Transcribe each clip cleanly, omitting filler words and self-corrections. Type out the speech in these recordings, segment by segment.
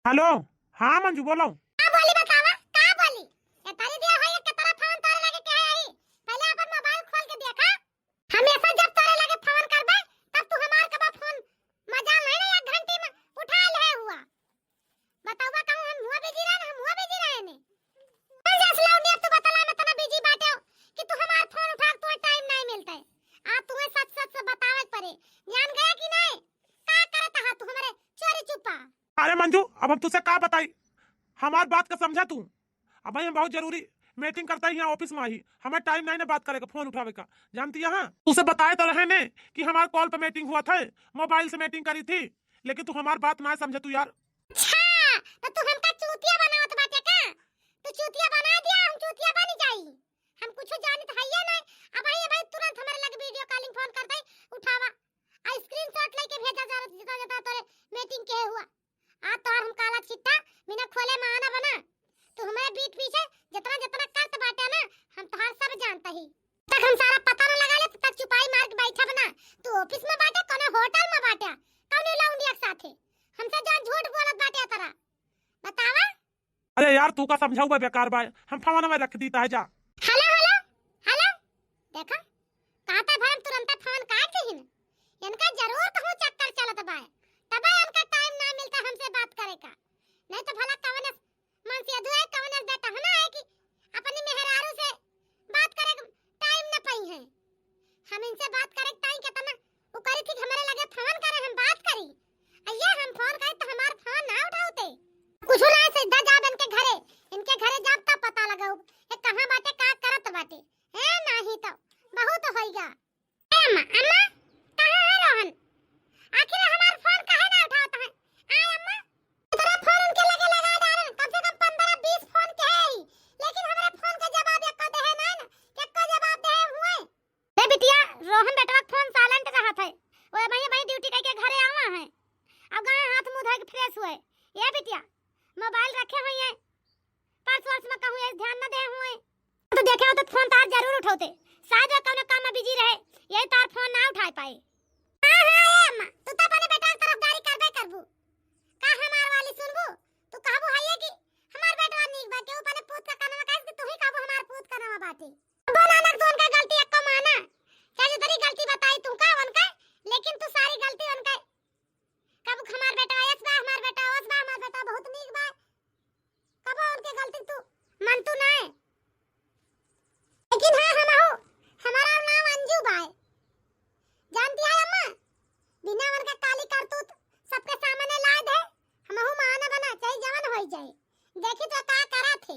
Hello. हाँ मंजू बोलो। का बोली बतावा का बोली ये तारी दिया है के तरह फोन तोरे लगे के आई पहले अपन मोबाइल खोल के देखा हमेशा जब तोरे लगे फोन करबे तब तू हमार के फोन मजा नहीं ना 1 घंटे में उठा ले हुआ बतावा कहूं हम हुआ बिजी रहे हम हुआ बिजी रहे ने कौन जैस लाउंडिया तू बतला मैं तना बिजी बाटे कि तू हमार फोन उठा तो टाइम नहीं मिलता है आ तुम्हें सच सच से बतावे पड़े जान गया कि नहीं का करत हा तू हमारे चोरी छुपा। अरे मंजू अब हम तुझसे का बताई हमार बात का समझा तू। अब भाई हम बहुत जरूरी मीटिंग करता ही यहाँ ऑफिस में ही हमें टाइम नहीं ना बात करेगा फोन उठावे का जानती है। हाँ तुझसे बताए तो रहे ने कि हमारे कॉल पे मीटिंग हुआ था मोबाइल से मीटिंग करी थी लेकिन तू हमारी बात ना समझे तू यार। अच्छा तो तू हमका चूतिया बनावत बाटे का तू चूतिया बना दिया हम चूतिया बन जाई हम कुछ जानत हइया नहीं। अब भाई तुरंत हमारे लगे वीडियो कॉलिंग फोन कर दई उठावा आ स्क्रीनशॉट लेके भेजा जा जितना जता तोरे मीटिंग के हुआ आ तोर हम काला चिट्टा बिना खोले माना बना तू हमारे बीच पीछे जितना जितना करत बाटे ना हम तोहार सब जानता ही तक हम सारा पता ना लगा ले तक चुपाई मार के बैठा बना तू ऑफिस में बाटे कोनो होटल में बाटे कौन लाउंडिया के साथे हमसे जान झूठ बोलत बाटे तरा बतावा। अरे यार तू का समझाऊगा बेकार बाय हम फोन में रख दी है जा। हेलो हेलो हेलो देखा कहता भरम तुरंत फोन काट दही न इनका जरूर कहूं चक्कर चलत बा तब इनका टाइम ना मिलता हमसे बात करे का नहीं तो भला कवने मन से दुए कवने बेटा हना है कि अपनी मेहरारू से बात करे टाइम न पई है हम इनसे बात करे टाइम के तना वो करी थी हमारे लगे फोन करे हम बात करी अయ్యా हम फोन करे तो हमार फोन ना उठाते कुछ ना सीधा जा इनके घरे जाब तब पता लगाऊ ये कहां बाटे का करत बाटे है नहीं तो बहुत होइगा। अम्मा अम्मा कहां है रोहन आखिर हमार फोन काहे ना उठाता है आय अम्मा तेरा फोन उनके लगे लगा डालन कम से कम 15-20 फोन के है लेकिन हमारे फोन का जवाब एक दे है ना एक जवाब दे हुए ए बिटिया रोहन बेटा फोन साइलेंट रहा था ओए भाई ड्यूटी करके घरे आवा है अब गए हाथ मुंह धो के फ्रेश हुए ये बिटिया मोबाइल रखे हुए हैं पर्स वर्स में कहूं ध्यान न दे हुए तो देखे हो तो फोन तार जरूर उठाते शायद वो कोनो काम में बिजी रहे यही तार फोन ना उठा पाए। हां हां अम्मा तू तो अपने बेटा की तरफदारी करबे करबू का हमार वाली सुनबू तू कहबू है कि हमार बेटा नीक बा के ऊपर पूत का कानवा काहे कि तू ही कहबू हमार पूत का नाम बाटे बोला ना तू उनका गलती एक को माना चाहे तेरी गलती बताई तू का उनका लेकिन तू सारी गलती उनका कब हमार बेटा ऐस बा हमार बेटा ओस बा हमार बेटा बहुत नीक बा कब उनके गलती तू मन तू ना है लेकिन हां हम हो हमारा नाम अंजू बा जानती है अम्मा बिना उनका काली करतूत सबके सामने ला दे हम हो माना बना चाहे जवान होई जाए देखी तो का करा थे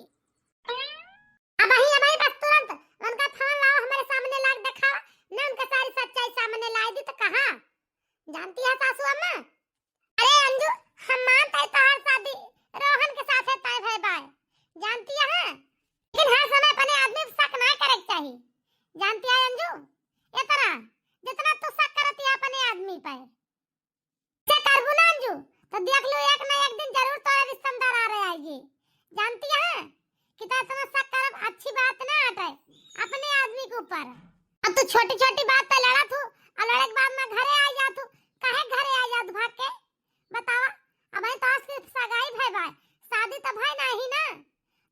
अब ही बस तुरंत उनका फोन लाओ हमारे सामने ला दिखा ना उनका सारी सच्चाई सामने ला दी तो कहा जानती है सासू अम्मा अरे अंजू हम मानते तोहर शादी रोहन के साथ तय है बाय जानती है लेकिन हर समय अपने आदमी पे शक ना करे चाहिए जानती है अंजू ये तरह जितना तू शक करती है अपने आदमी पे से करबू ना अंजू तो देख लो एक ना एक दिन जरूर तोरे रिश्तेदार आ रहे आएगी जानती है कि तो इतना शक करब अच्छी बात ना हटे अपने आदमी के ऊपर अब तू छोटी छोटी बात पे लड़ा तू और लड़े के बाद में घरे आ जा तू काहे घरे आ जा भाग के बतावा अब तो सिर्फ सगाई भाई भाई शादी तो भाई नहीं ना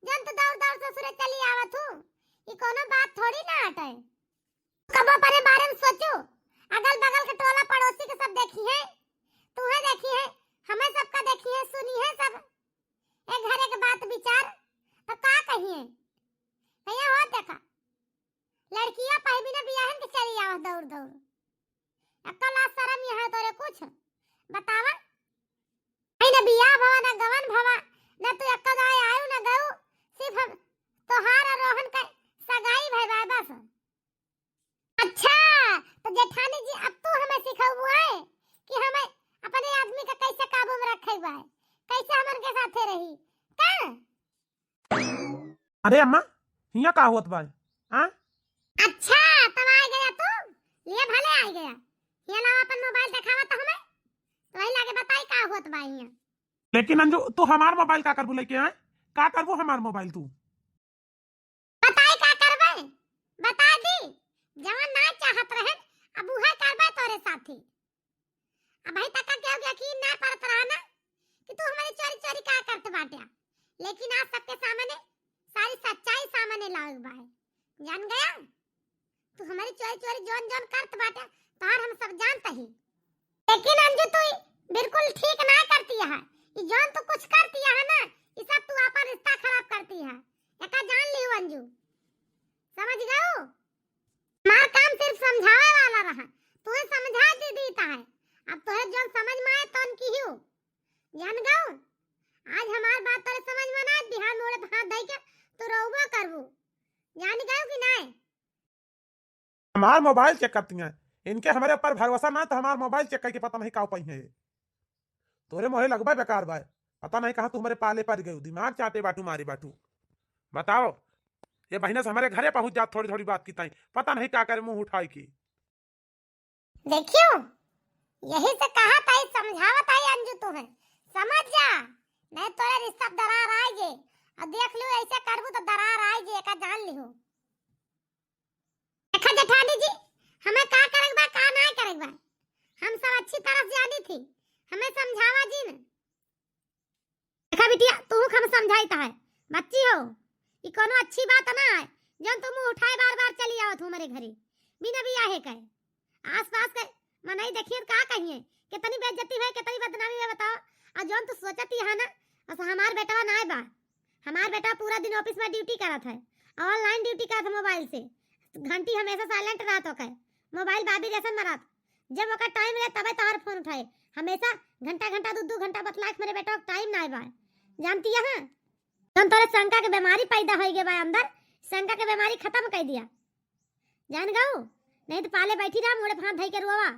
जब तो दौड़ दौड़ ससुरे चली आवत हूं ये कोनो बात थोड़ी ना हटे कब अपने बारे में सोचो अगल बगल के टोला पड़ोसी के सब देखी है तू है देखी है हमें सबका देखी है सुनी है सब एक घरे के बात विचार तो का कहिए भैया हो देखा लड़कियां पह भी ना बियाहन के चली आवत दौड़ दौड़ अकल शर्म यहां तोरे कुछ बतावा ना बियाह भवा ना गवन भवा ना तू अक्का दाई आयु ना गऊ सिर्फ हम तोहार और रोहन का सगाई भाई भाई बस। अच्छा तो जेठानी जी अब तू हमें सिखाऊ है कि हमें अपने आदमी का कैसे काबू में रखे हुआ है कैसे हमन के साथे रही का। अरे अम्मा हिया का होत बा हां अच्छा तब आ गया तू ये भले आ गया ये ला अपन मोबाइल दिखावा तो हमें तो वही लागे बताई का होत बा हिया लेकिन अंजू तू हमार मोबाइल का करबू लेके आए का करबू हमार मोबाइल तू बताई का करबे बता दी जवान ना चाहत रहे अब उहे करबे तोरे साथी अब भाई तक के यकीन ना परत रहा ना कि तू हमारी चोरी चोरी का करते बाटे, लेकिन आज सबके सामने सारी सच्चाई सामने लाग बा है। जान गया तू हमारी चोरी चोरी जोन जोन करते बाटे तार हम सब जानता ही, लेकिन अंजू तू बिल्कुल ठीक ना करती है। ये जोन तू कुछ करती है ना, ये सब तू आपन रिश्ता खराब करती है। एका जान लियो अंजू, समझ गयो? हमारा काम सिर्फ समझावे वाला रहा, तू समझा दे देता है। अब तोहे जोन समझ में आए तोन की हो, जान गयो? आज हमार बात तोरे समझ में ना बिहार मोड़े हाथ धई के तो रोबो करबो, जान गयो कि नहीं? हमार मोबाइल चेक करती हैं, इनके हमारे ऊपर भरोसा ना तो हमार मोबाइल चेक करके पता नहीं का पाई है। तोरे मोहे लगबा बेकार बा, पता नहीं कहां तू हमारे पाले पर गई, दिमाग चाटे बाटू मारे बाटू। बताओ ये बहिना से हमारे घरे पहुंच जात थोड़ी थोड़ी बात की ताई, पता नहीं क्या करे मुंह उठाई की। देखियो यही से कहा था, समझावत है अंजू तू है, समझ जा, नहीं तोरे रिश्ता दरार आएगे। और देख लियो ऐसे करबू तो दरार आएगी, एका जान लियो। देखा जेठानी जी हमें का करेक बा का ना करेक बा, हम सब अच्छी तरह जानी थी, हमें समझावा जी ने। देखा बिटिया तू हम समझाईता है, बच्ची हो ये कोनो अच्छी बात ना है जन तुम उठाए बार बार चली आवत हो मेरे घरे बिना बियाहे कहे। आस-पास के मनई देखिए का कहिए कितनी बेइज्जती है, कितनी बदनामी है बताओ। और जोन तू सोचती है ना बस हमार बेटा ना है बा, हमार बेटा पूरा दिन ऑफिस में ड्यूटी करत है, ऑनलाइन ड्यूटी करत मोबाइल से, घंटी हमेशा साइलेंट रहत होके, मोबाइल बाबी जैसे मरत, जब ओका टाइम रहे तबे तोहर फोन उठाए, हमेशा घंटा घंटा दो घंटा बतलाए मेरे बेटा को टाइम ना है बा। जानती है हां जन तोरे शंका के बीमारी पैदा हो गए बा अंदर, शंका के बीमारी खत्म कर दिया, जान गयो? नहीं तो पाले बैठी रहा मोड़े फांद धई के रोवा,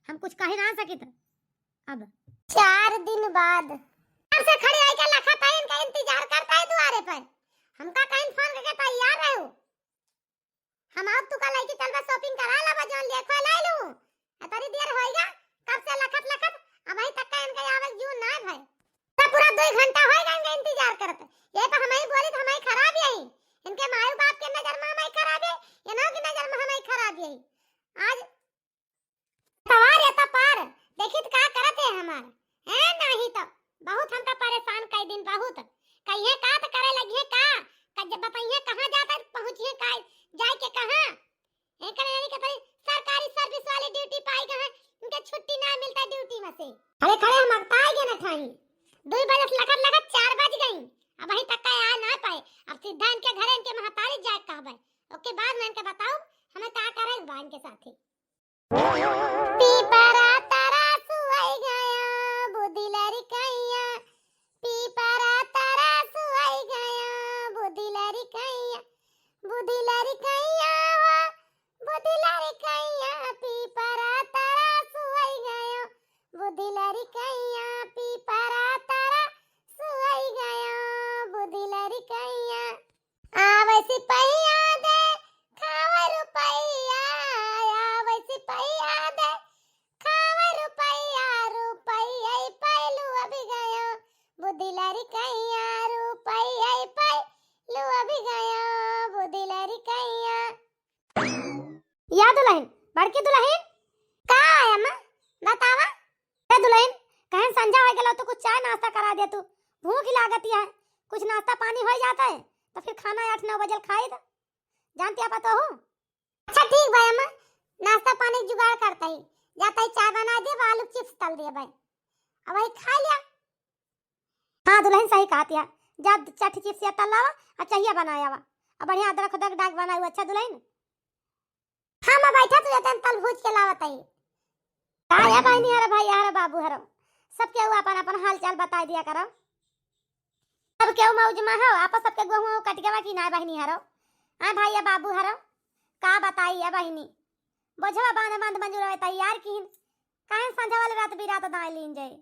हम कुछ कह ना सकित। अब 4 दिन बाद से खड़े आई के लखा था इनका इंतजार करता है द्वारे पर, हमका कहीं फोन करके तैयार रहो, हम अब तू कल की चलवा शॉपिंग करा ला बजान ले खा ला लूं, इतनी देर होएगा कब से लखत लखत अब अभी तक का इनका आवाज जू ना भाई, तो पूरा 2 घंटा होएगा इनका इंतजार करते। ये तो हमें बोली तो हमें खराब है, इनके माई बाप के नजर में हमें खराब है, इनों की नजर में हमें खराब है। आज सवार है तो पार देखित का करते हैं हमार है नहीं तो बहुत हमका परेशान कई दिन, बहुत कहिए का तो करे लगी का जब बताइए कहां जाता पहुंचिए का जाए के कहां एक नहीं के भाई सरकारी सर्विस वाले ड्यूटी पाई गए, उनके छुट्टी ना मिलता ड्यूटी में से खड़े खड़े हम अगताएंगे ना ठाई 2 बजे लगत 4 बज गई, अब अभी तक का आ ना पाए। अब सीधा इनके घर इनके महतारी जाए कहबे, ओके बाद में इनके बताओ हमें का करे बान के साथे। पीपरा तारा सुई गया बुद्धि लड़कैया, पीपरा तारा सुई गया बुद्धि लड़कैया, बुद्धि लड़कैया बुद्धि लड़कैया, पीपरा तारा सुई गया बुद्धि लड़कैया, पीपरा तारा सुई गया बुद्धि लड़कैया। आवे सिपहिया दे खावे रुपैया, आवे सिपहिया दे खावे रुपैया, रुपैया पैलू अभी गया बुद्धि लड़कैया, रुपैया पैलू अभी गया बुद्धि लड़कैया। या दुल्हन बड़की दुल्हन का है अम्मा बतावा, ए दुल्हन कहीं संजा हो गेलो तो कुछ चाय नाश्ता करा दे, तू भूख लागती है, कुछ नाश्ता पानी हो जाता है तो फिर खाना 8-9 बजे खाए तो जानती आप तो हो। अच्छा ठीक भाई अम्मा नाश्ता पानी जुगाड़ करता ही जाता ही, चाय बना दे आलू चिप्स तल दिए भाई, अब वही खा लिया। हाँ दुल्हन सही कहती है, जा चट चिप्स या तलावा और चाहिए बनाया वा और बढ़िया अदरक उदरक डाक बनाया हुआ। अच्छा दुल्हन हाँ मैं बैठा तो जाता तल भूज के लावत आई आया बहनी हरे भाई हरे बाबू हरो सब के अपन अपन हाल चाल बता दिया करो, सब के मौज में हो आपस सबके गोहू कट गवा कि ना बहनी हरो। हां भाई बाबू हरो का बताइए बहनी बोझवा बांध बांध मंजूर तैयार किन काहे संझा वाले रात बिरात दाई लीन जाए,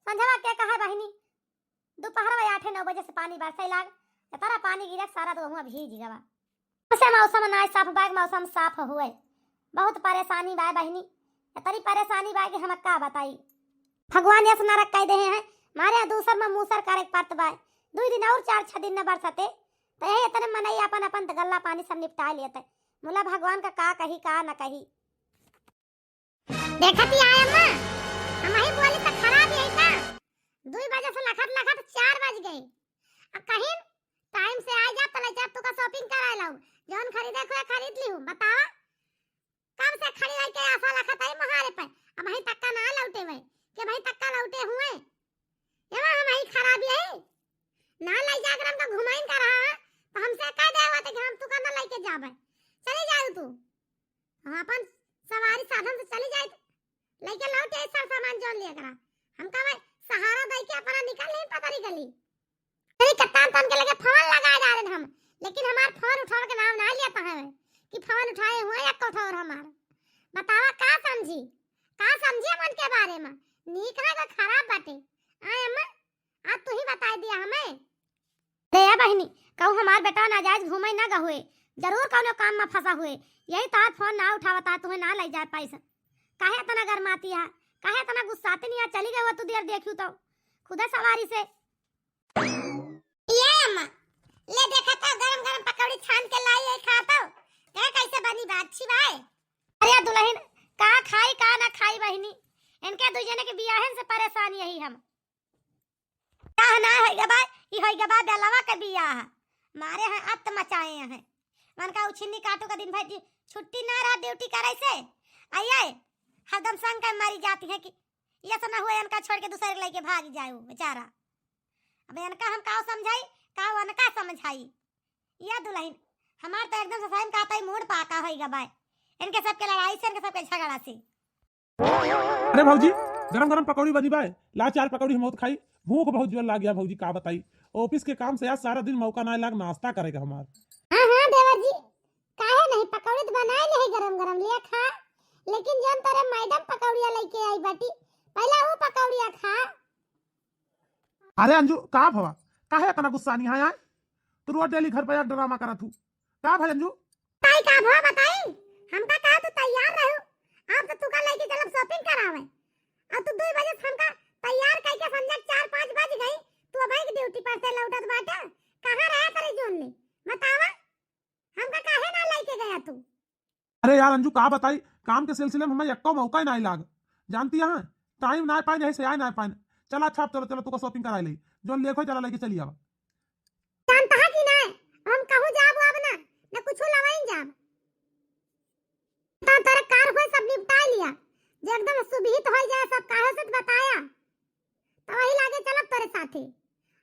संझवा के कहे बहनी दोपहर में 8-9 बजे से पानी बरसे लाग तारा पानी गिरे सारा गोहू भीज गवा, उसे मौसम ना साफ बाग मौसम साफ हुए, बहुत परेशानी बा बहनी, इतनी परेशानी बा कि हम का बताई। भगवान यस नरक कह दे हैं मारे दूसर में मूसर करे पड़त बा, 2 दिन और 4-6 दिन न बरसते तो यही इतने मनई अपन अपन गल्ला पानी सब निपटा लेते, मुला भगवान का कही का न कही। देखती आय अम्मा हम ही बोली तो खराब है का 2 गए अब कहीं टाइम से आ जा तले जा तू का शॉपिंग कराए लाऊ जौन खरीदे को खरीद ली हूं बतावा कब से खड़ी रह के आशा रखत है महारे पे अब वही तक का ना लौटे वे कि भाई तक का लौटे हुए ये हम ही खराबी है ना ले जाकर हमको घुमाइन कर रहा है तो हमसे कह देवा कि हम तू का ना लेके जाबे चले जाओ तू हम अपन सवारी साधन से चले जाए लेके लौटे सब सामान जोन लिया करा हम का भाई सहारा दे के अपना निकल नहीं पता नहीं गली तेरी कप्तान तन के लगे फोन लगा जा रहे हम लेकिन हमार फोन उठावे के नाम ना लिया है कि फोन उठाए हुए या कोठा और हमारा बतावा का समझी मन के बारे में नीक है का खराब बाटे आय अम्मा आज तू ही बता दिया हमें रे बहनी कहू हमार बेटा नाजायज घूमे ना गहुए जरूर कोनो काम में फंसा हुए यही तार फोन ना उठावता तुम्हें ना ले जा पाई काहे इतना गरमाती है काहे इतना गुस्साती नहीं है चली गई वो तू देर देखियो तो खुदा सवारी से ये अम्मा ले देखा तो गरम गरम पकौड़ी छान के लाई है खाता ए कैसे बनी बात अच्छी भाई अरे दुल्हन का खाई का ना खाई बहनी इनके दो जने के बियाहन से परेशान यही हम का ना है गे भाई ई होई गे बा बेलवा के बियाह मारे हैं अत मचाए हैं मन का उछिन्नी काटू का दिन भाई छुट्टी ना रहा ड्यूटी करे से आइए हरदम संग के मारी जाती है कि ये सब ना हुए इनका छोड़ के दूसरे लेके भाग जाए बेचारा अब इनका हम का समझाई का उनका समझाई या दुल्हन हमार तो एकदम से सहन काता ही मूड पाका होइगा भाई इनके सब के लड़ाई से इनके सब के झगड़ा से अरे भौजी गरम गरम पकौड़ी बनी बाय ला 4 पकौड़ी हम खाई भूख बहुत जोर लाग गया भौजी का बताई ऑफिस के काम से आज सारा दिन मौका ना लाग नाश्ता करेगा हमार हां हां देवर जी काहे नहीं पकौड़ी तो बनाए नहीं गरम गरम लिया खा लेकिन जब तेरे मैडम पकौड़िया लेके आई बाटी पहला वो पकौड़िया खा अरे अंजू का भवा काहे इतना गुस्सा नहीं है तू रोज डेली घर पे एक ड्रामा करत हूं का भाई अंजू ताई का भवा बताई हमका कहा तू तैयार रहो अब तो तू का लेके चलब शॉपिंग करावे अब तू 2 बजे हमका तैयार करके समझ 4-5 बज गई तू भाई की ड्यूटी पर से लौटत बाटा कहां रहा तेरे जोन में बतावा हमका काहे ना लेके गया तू अरे यार अंजू का बताई काम के सिलसिले में हमें एको मौका ही नहीं लाग जानती है टाइम ना पाए नहीं से आए ना पाए चला अच्छा चलो चलो तू का शॉपिंग करा ले जो लेखो चला लेके चली आवा जानता है कि नहीं हम कहूं जाब अब ना कुछ लवाइन जाब तो तेरा कार हो सब निपटा लिया जो एकदम सुबहित हो जाए सब काहे से बताया तो वही लागे चलब तेरे साथे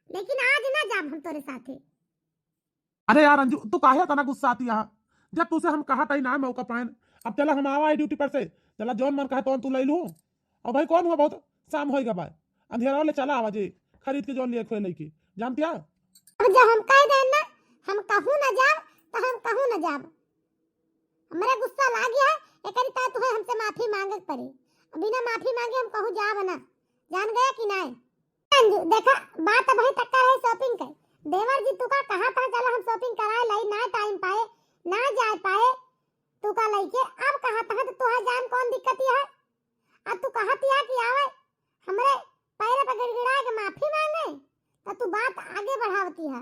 लेकिन आज ना जाब हम तेरे साथे अरे यार अंजू तू काहे इतना गुस्सा आती है जब तुझसे हम कहा था ना मौका पाए अब चला हम आवा ड्यूटी पर से चला जौन मन कहे तो तू ले लू और भाई कौन हुआ बहुत शाम होएगा भाई अंधेरा वाले चला आवा जी खरीद के जौन लिए खोए लेके जानती है अब जब हम कह दे ना हम कहूं ना जाब तो हम कहूं ना जाब हमरा गुस्सा लाग गया एकरी ता तुहे हमसे माफी मांगे पड़ी बिना माफी मांगे हम कहूं जाब ना जान गया कि नहीं अंजू देखा बात अब है तक है शॉपिंग के देवर जी तू का कहा था चलो हम शॉपिंग कराए लाई ना टाइम पाए ना जा पाए तू का लेके अब कहा था तो तुहा जान कौन दिक्कत है अब तू कहती है कि आवे हमरे पैर पे गिड़गिड़ा के माफी मांगे तो तू बात आगे बढ़ावती है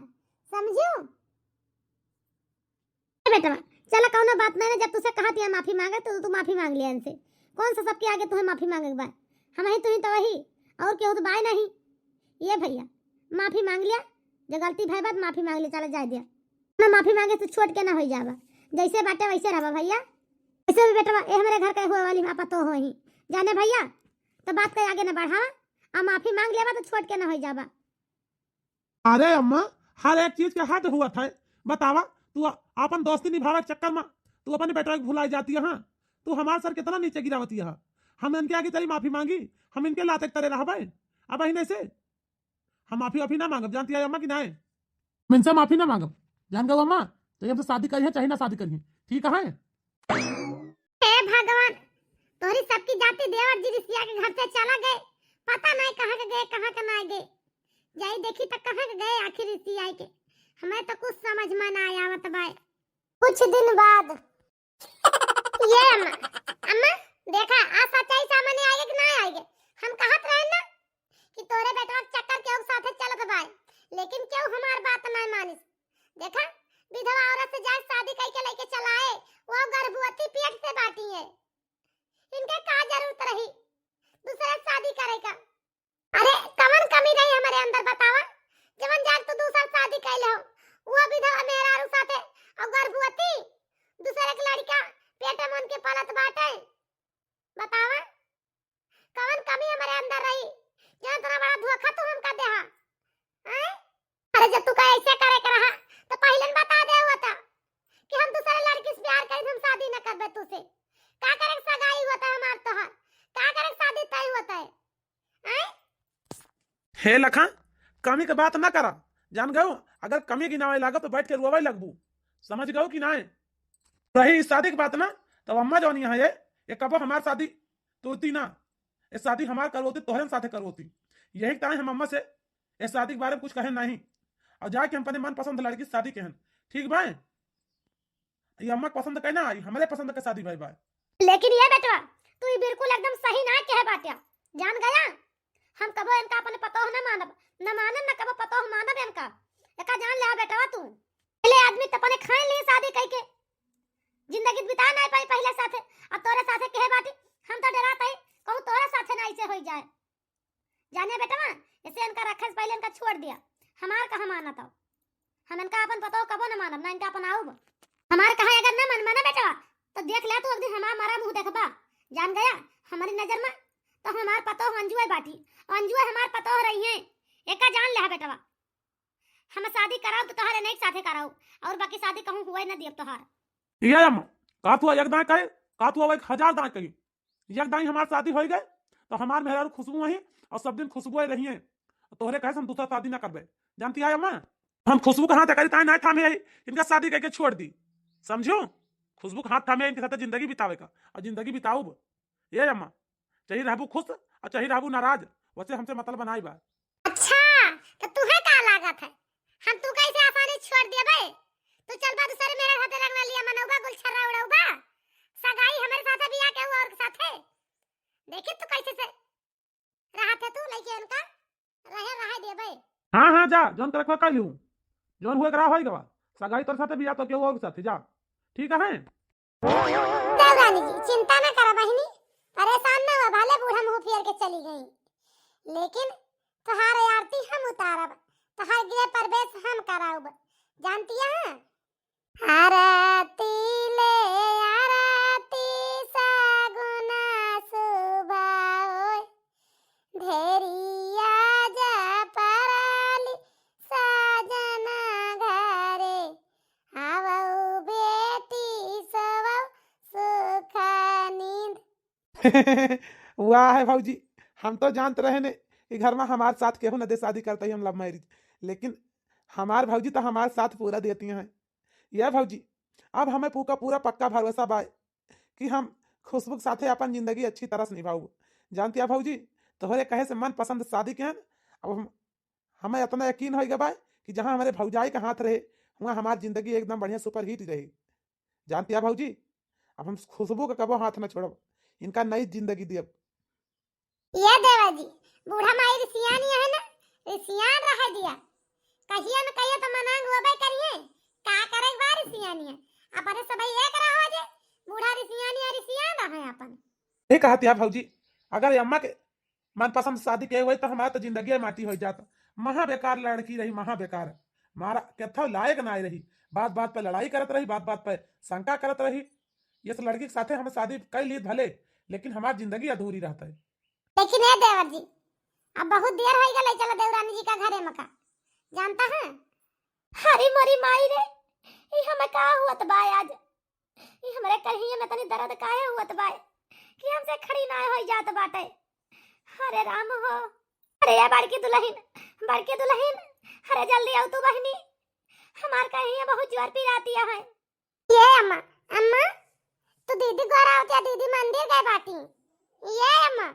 समझू बेटा चलो कौनो बात नहीं जब तुझसे कहा थी माफी मांगे तो तू माफी मांग लिया इनसे कौन सा सबके आगे तुम्हें माफी मांगे बाय हम ही तो वही और केहू तो बाय नहीं ये भैया माफी मांग लिया जो गलती भाई बात माफी मांग लिया चलो जाए दिया ना माफी मांगे तो छोड़ के ना हो जावा जैसे बाटे वैसे रहा भैया वैसे भी बेटा ये हमारे घर के हुए वाली पापा तो हो ही जाने भैया तो बात के आगे ना बढ़ावा आ माफी मांग लेवा तो छोड़ के ना हो जावा अरे अम्मा हर एक चीज के हद हुआ था बतावा तू अपन दोस्ती निभावे के चक्कर में तू अपने बेटा को भुलाई जाती है हाँ तू हमारे सर कितना नीचे गिरावती है हम इनके आगे चली माफी मांगी हम इनके लाते तरह रहा भाई अब अही से हम माफी ना मांगब जानती है अम्मा कि नहीं हम इनसे माफी ना मांगब जान गो अम्मा तो हमसे शादी करी है चाहे ना शादी करी ठीक है हे भगवान तोरी सबकी जाति देवर जी रिसिया के घर से चला गए पता नहीं कहां के गए कहां के ना गए जाई देखी तो कहां के गए आखिर रिसिया के हमें तो कुछ समझ में ना आया मत भाई कुछ दिन बाद ये अम्मा देखा आ सच्चाई सामने आएगी कि नहीं आएगी हम कहत रहे ना कि तोरे बेटवा के चक्कर के साथे चलत भाई लेकिन क्यों हमार बात नहीं मानिस देखा विधवा औरत से जाए शादी करके लेके चलाए वो गर्भवती पेट से बाटी है इनके का जरूरत रही दूसरे शादी करेगा अरे कवन कमी रही हमारे अंदर बतावा जब हे लखा, कमी के बात ना करा, जान गयो। अगर कमी गिनावे लागो तो बैठ के रोवे लगबू, समझ गयो कि ना। रही इस शादी की बात ना, तो अम्मा जो यहाँ ये कबो हमार शादी तोड़ती ना, ये शादी हमार करवोती, तोहरे साथे करवोती। यही टाइम हम अम्मा से इस शादी के बारे में कुछ कहे नहीं, और जाके हम अपने मनपसंद लड़की से शादी कहन, ठीक बा। ये अम्मा पसंद कहना आई, हमारे पसंद के शादी भाई बा। लेकिन ये बेटवा तू ही बिल्कुल एकदम सही ना कहे बाटिया, जान गया। हम कबो इनका अपने पतो न मानब, न मानब न कबो पतो मानब इनका। एका जान ले बेटवा तू, पहले आदमी त अपने खाए ले शादी कई के जिंदगी बिता ना पाई पहले साथे, अब तोरे साथे कहे बाटी हम तो डरात है कहूं तोरे साथे ना ऐसे हो जाए। जाने बेटवा ऐसे इनका रखे से पहले इनका छोड़ दिया, हमार कहां मानत हो। हम इनका अपन पतो कबो न मानब, ना इनका अपन आऊब। हमार कहा अगर न मन माना बेटवा तो देख ले तू, एक दिन हमारा मारा मुंह देखबा, जान गया। हमारी नजर में तो हमार पतो अंजुए बाटी, अंजुए हमार पतो रही है, एका जान ले बेटवा। हम शादी कराओ तो तोहरे नहीं साथे कराओ, और बाकी शादी कहूं हुए न दियब तोहार। ये अम्मा का तू एक दाई कहे, का तू एक 1000 दाई कही। एक दाई हमार शादी हो गए तो हमार मेहरारू खुशबू वही, और सब दिन खुशबू रही है। तोहरे कहे हम दूसरा शादी ना करबे, जानती है अम्मा। हम खुशबू का हाथ करी ताई ना थामे इनका शादी करके छोड़ दी, समझो। खुशबू का हाथ थामे इनके साथ जिंदगी बितावे का, और जिंदगी बिताऊ ये अम्मा। चाहे रहबू खुश और चाहे रहबू नाराज, वैसे हमसे मतलब बनाई बा। अच्छा तो तुहे का लागत है, हम तू कैसे आसानी छोड़ दिया बे। तू चल बा दूसरे मेरे साथे लगना लिया मनौबा गुलछर्रा उड़ौबा, सगाई हमारे साथे बियाह के हुआ और साथे देखी तू कैसे से रहा थे तू लेके उनका रहे दे बे। हाँ हाँ जा, जोन कर कर लूं, जोन हुए करा होएगा सगाई तोर साथे बियाह तो के और साथे जा, ठीक है। देवरानी जी चिंता न करा बहिनी, परेशान न हो, भले बूढ़ा मुंह फेर के चली गई, लेकिन तुम्हारे आरती हम उतारब, तुम्हारे गृह प्रवेश हम कराऊब, जानती है। आरती ले आरती सगुना सुबाओ, ढेरिया जा परली साजना घरे, आवऊ बेटी सवऊ सुख नींद। वाह है भाजी, हम तो जानते रहे ने कि घर में हमारे साथ केहू न दे शादी करते ही हम लव मैरिज, लेकिन हमार भौजी तो हमारे साथ पूरा देती हैं। यह भौजी अब हमें पूरा पक्का भरोसा बा कि हम खुशबू के साथे अपन जिंदगी अच्छी तरह से निभाऊ। जानती है भौजी, तोहरे कहे से मन पसंद शादी के अब हमें इतना यकीन हो गया बा कि जहाँ हमारे भौजाई का हाथ रहे वहाँ हमारी जिंदगी एकदम बढ़िया सुपर हिट रही। जानती है भौजी, अब हम खुशबू का कबो हाथ न छोड़ब, इनका नई जिंदगी दियब। ये देवा जी बूढ़ा माई रिसियानी है ना, रिसियान रह दिया, कहिए न कहिए तो मनांग होबे करिए, का करे बार रिसियानी है अपने सब एक रहो जे, बूढ़ा रिसियानी है रिसियान रहे अपन। नहीं कहती है भौजी, अगर अम्मा के मनपसंद शादी के हुए तो हमारा तो जिंदगी माटी हो जाता। महा बेकार लड़की रही, महा बेकार मारा कथा लायक ना रही, बात बात पर लड़ाई करत रही, बात बात पर शंका करत रही। ये सब लड़की के साथे हम शादी कर ली भले, लेकिन हमारी जिंदगी अधूरी रहता है। लेकिन ये देवर जी अब बहुत देर हो गई, चलो देवरानी जी का घरे मका, जानता है। हरी मरी माई रे, ई हमें का हुआ बा आज, ई हमरे कहिए में तनी दर्द काहे हुआ बा कि हमसे खड़ी ना हो जात बाटे। अरे राम हो, अरे ये बड़की दुल्हन, अरे जल्दी आओ तू बहनी, हमार कहिए बहुत जोर पी राती है। ये अम्मा तू दीदी घर आवती, दीदी मंदिर गए बाटी। ये अम्मा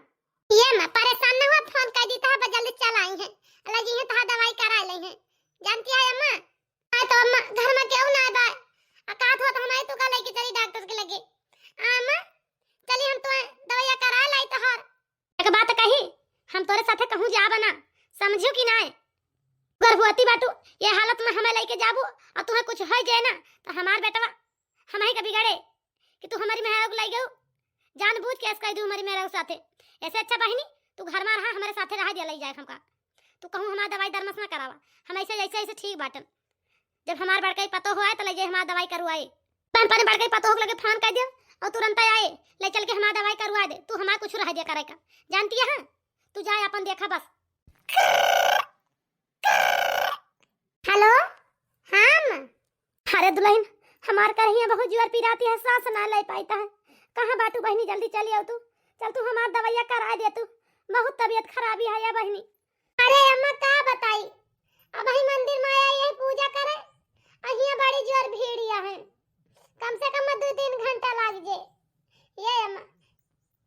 परेशान न हुआ, फोन कर दी था जल्दी चल आई है, अलग ही तहा दवाई करा ले है, जानती है अम्मा। आए तो अम्मा घर में क्यों ना बा, अकात हो तो हमारे तू का लेके चली डॉक्टर के लगे। अम्मा चली हम तो दवाई करा लाई तोहर। एक बात कही, हम तोरे साथे कहूं जा बना, समझियो कि ना। गर्भवती बाटू ये हालत में हमें लेके जाबू और तुम्हें कुछ हो जाए ना तो हमार बेटवा हम ही कभी गड़े कि तू हमारी मेहरा को लाई गयो, जानबूझ के ऐसा कह दू हमारी मेहरा के साथे। ऐसे अच्छा बहिनी तू घर में रहा, हमारे साथे रहा दिया ले जाए हमका, तू कहूं हमार दवाई दरमस ना करावा, हम ऐसे ठीक बाटन। जब हमार बड़का पतो हो आए तो ले जाए हमार दवाई करवाए, पान पानी बड़का पतो हो लगे फोन कर दे और तुरंत आए ले चल के हमार दवाई करवा दे, तू हमार कुछ रह दिया करे का, जानती है। हाँ तू जाए अपन देखा बस। हेलो हाँ अरे दुल्हन हमार कहिए बहुत जोर पिराती है, सांस ना ले पाता है, कहाँ बाटू बहनी जल्दी चली आओ तू, चल तू हमार दवाइया करा दे, तू बहुत तबीयत खराबी है या बहनी। अरे अम्मा का बताई, अब ही मंदिर में आया यही पूजा करे, अहिया बड़ी जोर भीड़िया है, कम से कम 2-3 घंटा लाग जे। ये अम्मा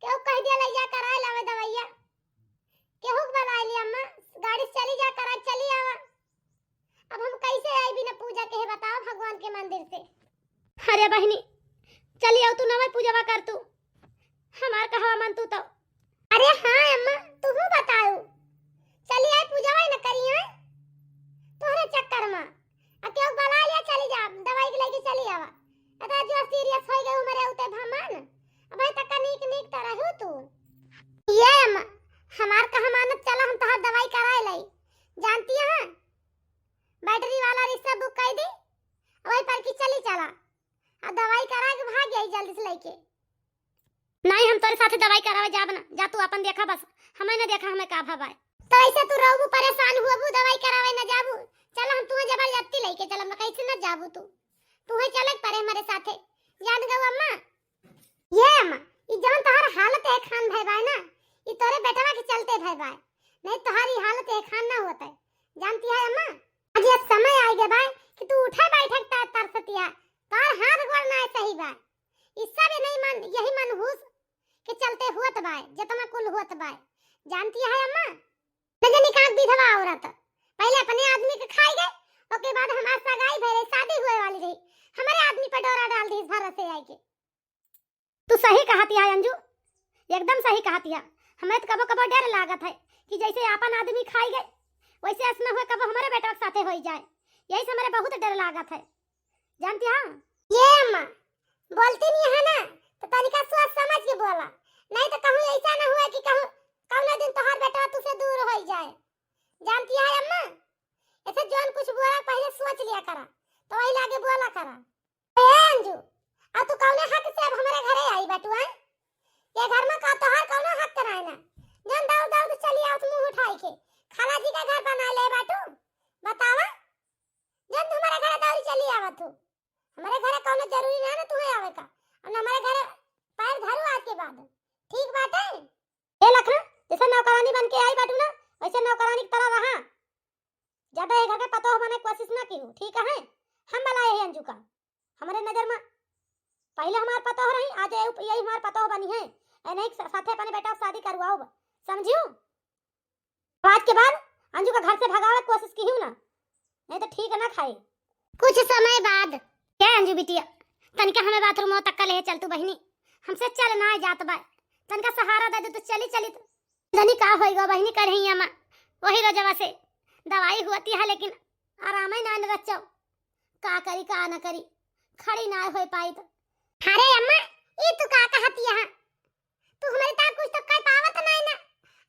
क्यों कह दिया ले जा कराए लावे दवाइया, केहू बुला लिया अम्मा, गाड़ी से चली जा करा चली आवा। अब हम कैसे आई बिना पूजा के है बताओ भगवान के मंदिर से। अरे बहनी चली आओ, तू नवा पूजा कर तू, हमार कहवा मन तू तो। अरे हां अम्मा तू बताओ, चली आई पूजा वाई न करी है तोहरे चक्कर में, अब क्यों बुला लिया चली जा दवाई के लेके चली आवा। अदा जो सीरियस हो गए मरे उते भमान, अब तक नीक नीक तरह हो तू। ये अम्मा हमार कहा मानत, चला हम तोहर दवाई कराए लाई, जानती है बैटरी वाला रिक्शा बुक कर दी, वही पर की चली चला, अब दवाई करा के भाग गई जल्दी से लेके। नहीं हम तेरे साथ दवाई करावे जाब ना, जा तू अपन देखा बस, हमें ना देखा हमें का भाई। तो ऐसे तू रहबू परेशान हुआबू दवाई करावे ना जाबू, चल हम तुम्हें जबरदस्ती लेके चलम, कैसे ना जाबू तू है चले परे हमारे साथे, जान गो अम्मा। ये अम्मा ई जवन तोहर हालत है खान भाई भाई ना, ई तोरे बेटवा के चलते भाई भाई, नहीं तुम्हारी हालत है खान ना होता है, जानती है अम्मा। आज ये समय आ गया भाई कि तू उठे बैठे तरसतिया, तार हाथ गोड़ ना सही भाई, इससे भी नहीं मन यही मन हुस के चलते हुत भाई जतना कुल हुत भाई, जानती है अम्मा। न निकाल विधवा औरत पहले अपने आदमी के खाई गए, ओके बाद हमार सगाई भरे शादी हुए वाली रही, हमारे आदमी पर डोरा डाल दी इस भर से आई के। तू सही कहती है अंजू, एकदम सही कहती है, हमें तो कबो कबो डर लागत है कि जैसे अपन आदमी खाई गए वैसे ऐसा हुए कबो हमारे बेटा के साथे हो जाए, यही से हमारे बहुत डर लागत है, जानती है। ये अम्मा बोलती नहीं है ना तो तनिका सोच समझ के बोला, नहीं तो कहूं ऐसा ना हुआ कि कहूं कौन दिन तोहर बेटा तुझसे दूर हो जाए, जानती है अम्मा। ऐसे जोन कुछ बोला पहले सोच लिया करा, तो वही लागे बोला करा। ए अंजू अब तू कौन हक से अब हमारे घरे आई बटू है, ये घर में का तोहर कौन हक कराए ना, जोन दाऊ दाऊ चली आओ मुंह उठाई के, खाला जी का घर बना ले बाटू, बतावा जोन तुम्हारे घरे दौड़ी चली आवत हो, हमारे घरे कौन जरूरी ना तू है आवे का, और हमारे घरे पैर धरू आज के बाद, ठीक बात है। ए लखना जैसे नौकरानी बन के आई बाटू ना, वैसे नौकरानी की तरह रहा, ज्यादा ये घर के पतो होने की कोशिश ना की, ठीक है। हम बुलाए हैं अंजू का, हमारे नजर में पहले हमार पतो हो रही, आज यही हमार पतो बनी है, ए नहीं साथे अपने बेटा की शादी करवाओ, समझियो। आज के बाद अंजू का घर से भगावे की कोशिश की हूं ना, नहीं तो ठीक है ना खाई। कुछ समय बाद क्या अंजू बिटिया तनिका हमें बाथरूम तक ले चल तू बहनी, हमसे चल ना जात बा, तनिका सहारा दे दे तो चली चली तो धनी का होएगा बहनी कर रही अम्मा, वही रोजवा से दवाई हुआती है लेकिन आराम ही ना रचो, का करी का ना करी, खड़ी ना हो पाई तो। अरे अम्मा ये तू का कहती है, तू हमारे ता कुछ तो कर पावत नहीं ना,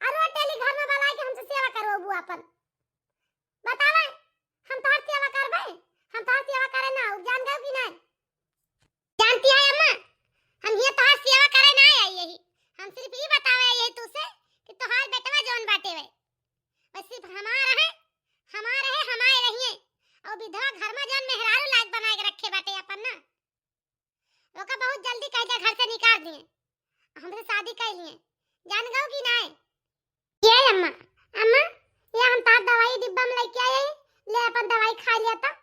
और वो डेली घर में बुला के हमसे सेवा करो बुआ अपन, बतावा हम तोहर सेवा करबे, हम तोहर सेवा करे ना जान गयो कि नहीं, जानती है अम्मा हम ये तोहर सेवा करे ना आई, यही हम सिर्फ ये बतावे यही तुसे कि तोहर बेटवा जोन बाटे वे बस सिर्फ हमारा है हमारे रहिए, और विधवा घर में जोन मेहरारू लायक बना के रखे बाटे अपन ना, लोका बहुत जल्दी कह दे घर से निकाल दिए, हमसे शादी कर लिए, जान गयो कि नहीं। ये अम्मा अम्मा ये हम तार दवाई डिब्बा में लेके आए, ले अपन दवाई खा लिया था,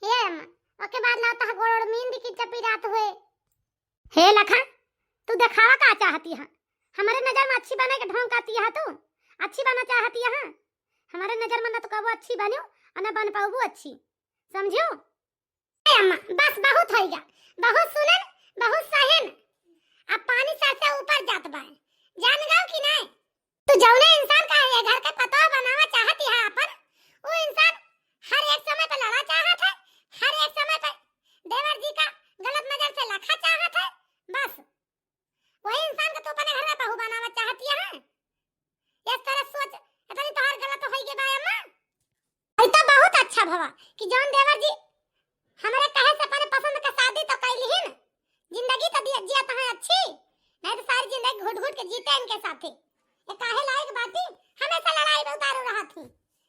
ये अम्मा ओके बाद लाता गोड़ नींद की चपी रात हुए। हे लखा तू दिखावा का चाहती है, हमारे नजर में अच्छी बने के ढोंग करती है, तू अच्छी बनना चाहती है, हमारे नजर में ना तो कबो अच्छी बनियो और ना बन पाऊबू अच्छी, समझियो। अम्मा बस बहुत हो गया, बहुत सुनन बहुत सहन, अब पानी सर से ऊपर जात बा, जान गयो कि नहीं। तू जौने इंसान का है घर का पतो बनावा चाहती है अपन, वो इंसान हर एक समय पे लड़ा चाहत है, हर एक समय पे देवर जी का गलत नजर से लखा चाहत है, बस वही इंसान को तू अपने घर में बहू बनावा चाहती है, इस तरह सोच इतनी तोहर गलत होई के बा अम्मा। आई तो बहुत अच्छा भवा कि जौन देवर जी हमारे कहे से अपने पसंद का शादी तो कैली ही, जिंदगी तो जिया तो है अच्छी, नहीं तो सारी जिंदगी घुट घुट के जीते इनके साथे, ये काहे लायक बाती हमेशा लड़ाई में उतारू रहा थी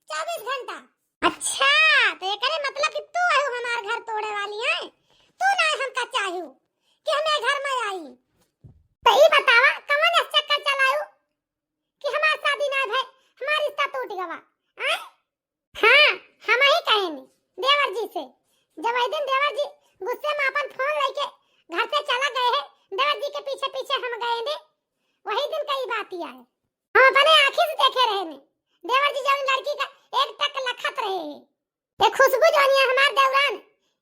24 घंटा। अच्छा तो ये करे मतलब कि तू आयु हमारे घर तोड़े वाली है, तू ना हमका चाहियो कि हमें घर में आई, तो ये बतावा कौन चक्कर चलाऊ कि हमार शादी ना भई, हमार रिश्ता टूट गवा हाँ हम ही कहेंगे देवर जी से। जब एक दिन देवर जी गुस्से में अपन फोन लेके घर से चला गए हैं, देवर जी के पीछे पीछे हम गए ने, वही दिन का ही बात ही है। हम अपने आंखी से देखे रहे ने देवर जी जब लड़की का एक टक लखत रहे हैं। ये खुशबू जोनिया हमार देवरान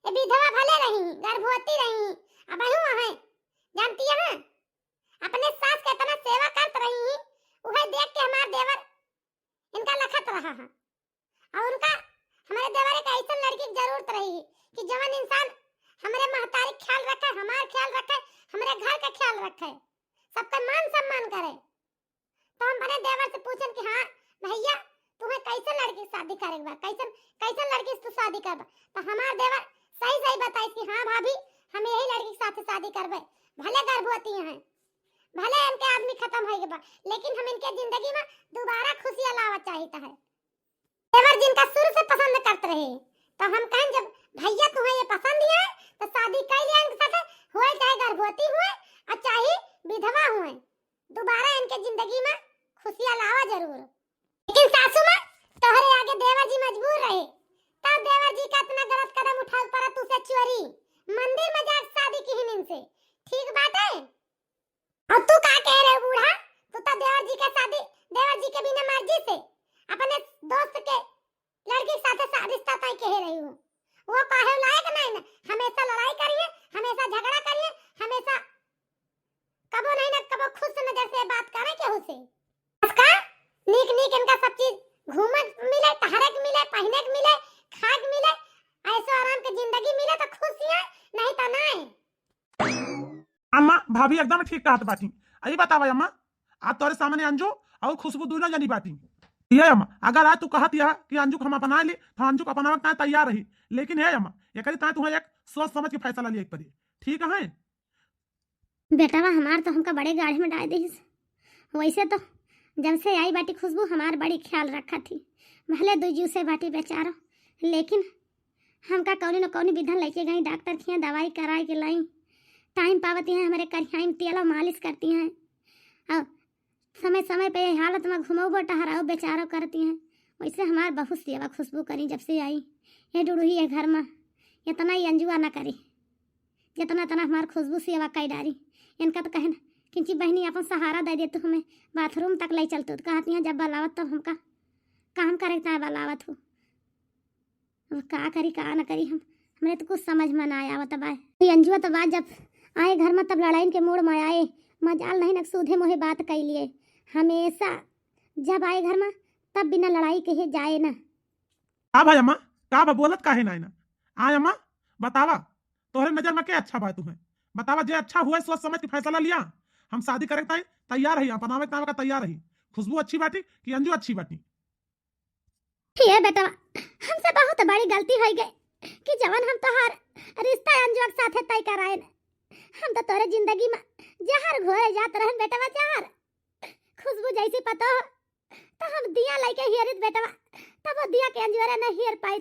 ये विधवा भले रही, गर्भवती रही, अब है जानती है अपने सास के इतना सेवा करत रही, उहे देख के हमार देवर इनका लखत रहा है। और उनका हमारे देवर का ऐसा लड़की की जरूरत रही कि जवान इंसान हमारे महतारी ख्याल रखे, हमारा ख्याल रखे, हमारे घर का ख्याल रखे, सबका मान सम्मान करे। तो हम बने देवर से पूछन कि हाँ भैया तुम्हें कैसे लड़की से शादी करेगा, कैसे कैसे लड़की से शादी करबा। तो हमार देवर सही सही बताई कि हाँ भाभी हम यही लड़की के साथ शादी करबे, भले गर्भवती हैं, भले इनके आदमी खत्म हो गए, लेकिन हम इनके जिंदगी में दोबारा खुशियां लावा चाहता है। देवर जिनका शुरू से पसंद करते रहे, तो हम कहें जब भैया तुम्हें ये पसंद है तो शादी कर लिया इनके साथ, हुए चाहे गर्भवती हुए और चाहे विधवा हुए, दोबारा इनके जिंदगी में खुशियां लावा जरूर। लेकिन सासू मां तोहरे आगे देवर जी मजबूर रहे, तब देवर जी का इतना गलत कदम उठा पड़ा तुझसे चोरी मंदिर में जाकर शादी की हिन इनसे, ठीक बात है। और तू का कह रहे बूढ़ा, तू तो देवर जी का शादी देवर जी के बिना मर्जी से अपने दोस्त के लड़की के साथ रिश्ता तय कह रही हूँ। वो काहे लायक नहीं ना, हमेशा लड़ाई करिए, हमेशा झगड़ा करिए, हमेशा कबो नहीं ना कबो खुश नजर से बात करे के होसे। उसका नीक नीक इनका सब चीज घूमत मिले, टहरक मिले, पहनक मिले, खाक मिले, ऐसो आराम के जिंदगी मिले तो खुशियां, नहीं तो नहीं। अम्मा भाभी एकदम ठीक कहत बाटी। अई बतावा अम्मा, आज तोरे सामने अंजू और खुशबू दोनों जनी बाटी। ये अम्मा अगर आज तू कहत या कि अंजू को हम अपना ली तो अंजू को अपनावे का तैयार रही, लेकिन है अम्मा ये करी ता तुम्हें एक सोच समझ के फैसला लिया पड़ी, ठीक है। बेटावा हमार तो हमका बड़े गाड़ी में डाल दी, वैसे तो जब से आई बाटी खुशबू हमार बड़ी ख्याल रखा थी, भले दूजू से बाटी बेचारा, लेकिन हमका कौनी न कौनी विधन लेके गई, डॉक्टर खिया दवाई कराए के लाई, टाइम पावती हैं, हमारे करियाई तेल मालिश करती हैं, और समय समय पे हालत में घुमाओ टहराओ बेचारो करती हैं। वैसे हमार बहुत सेवा खुशबू करी जब से आई, ये डुड़ुही है घर में इतना ही अंजुआ ना करी जितना तना हमार खुशबू सेवा कई डारी। इनका तो कहना किंची बहनी अपन सहारा दे दे, तो हमें बाथरूम तक ले चलते तो कहती हैं जब बलावत तो हमका काम करता है बलावत हो, अब का करी का ना करी, हमने तो कुछ समझ में ना आया। तब आए अंजुआ तो बात जब आए घर में तब लड़ाई के मोड़ में आए, मजाल नहीं न सूधे मोहे बात कह लिए, हमेशा जब आए घर में तब बिना लड़ाई कहे जाए ना। हाँ भाई अम्मा का बोलत काहे ना आय अम्मा बतावा तोहरे नजर में क्या अच्छा बा, तुम्हें बतावा जे अच्छा हुआ सोच समझ के फैसला लिया, हम शादी करे तैयार रही, अपनावे का तैयार रही। खुशबू अच्छी बाटी कि अंजू अच्छी बाटी? ये बेटा हमसे बहुत बड़ी गलती हो गई कि जवन हम तोहार रिश्ता अंजू के साथे तय कराए, हम तो तोरे जिंदगी में जहर घोरे जात रहन बेटा, जहर खुशबू जैसी पता हो तो हम दिया लेके हियरित बेटा, तब दिया के अंजुरा न हियर पाई,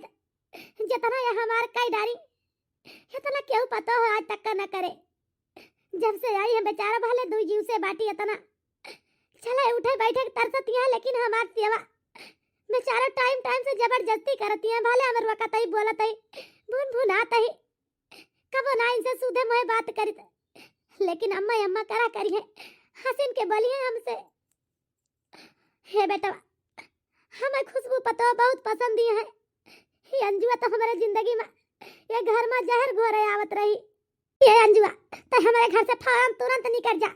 जितना ये हमार कई डारी इतना क्यों पता हो आज तक का न करे। जब से आई है बेचारा भले दू जीव से बाटी इतना चले उठे बैठे तरसती है, लेकिन हमार सेवा बेचारा टाइम टाइम से जबरदस्ती करती है, भले हमर वक्त ही बोलत है भून भून आता है, कबो ना इनसे सूधे मोहे बात करी, लेकिन अम्मा अम्मा करा करी है हसीन के बलिए हमसे। हे बेटा हमें खुशबू पता बहुत पसंद है, ये अंजुआ तो हमारे जिंदगी में ये घर में जहर घोरे आवत रही। ये अंजुआ तो हमारे घर से फौरन तुरंत निकल जा,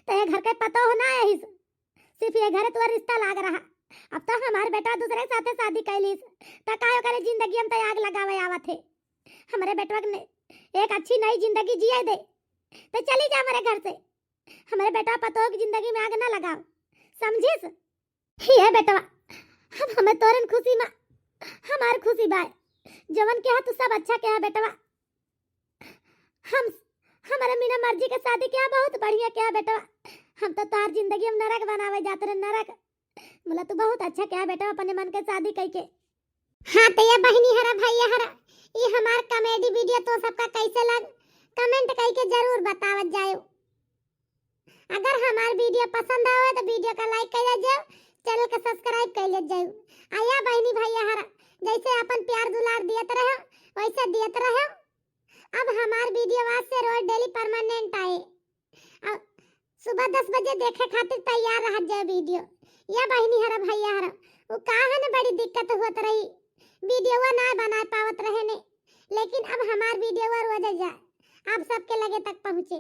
तो ये घर के पता हो ना है, सिर्फ ये घर तो रिश्ता लाग रहा, अब तो हमारे बेटा दूसरे साथे शादी कैली तो कायो करे जिंदगी हम तो आग लगावे आवत है। हमारे बेटवा ने एक अच्छी नई जिंदगी जिए दे तो चली जा हमारे घर से, हमारे बेटा पतो की जिंदगी में आग ना लगाओ, समझिस? ये बेटा हम हमें तोरन खुशी में हमार खुशी बाय जवन के तू सब अच्छा क्या बेटवा, हम हमारे बिना मर्जी के शादी किया बहुत बढ़िया क्या बेटा, हम तो तार जिंदगी में नरक बनावे जाते रहे, नरक बोला तू बहुत अच्छा क्या बेटा अपने मन के शादी कई के। हाँ तो ये बहनी हरा भाई हरा ये हमार कॉमेडी वीडियो तो सबका कैसे लग कमेंट करके जरूर बतावत जाओ। अगर हमार वीडियो पसंद आवे तो वीडियो का लाइक कर जाओ, चैनल के सब्सक्राइब कर ले जाओ। आया बहनी भैया हरा जैसे अपन प्यार दुलार दियत रहो वैसे दियत रहो। अब हमार वीडियो आज से रोज डेली परमानेंट आए। अब सुबह 10 बजे देखे खातिर तैयार रह जाए वीडियो। या बहनी हरा भैया हरा वो कहा न बड़ी दिक्कत होत रही, वीडियो ना बना पावत रहे ने, लेकिन अब हमार वीडियो रोज जाए आप सबके लगे तक पहुँचे।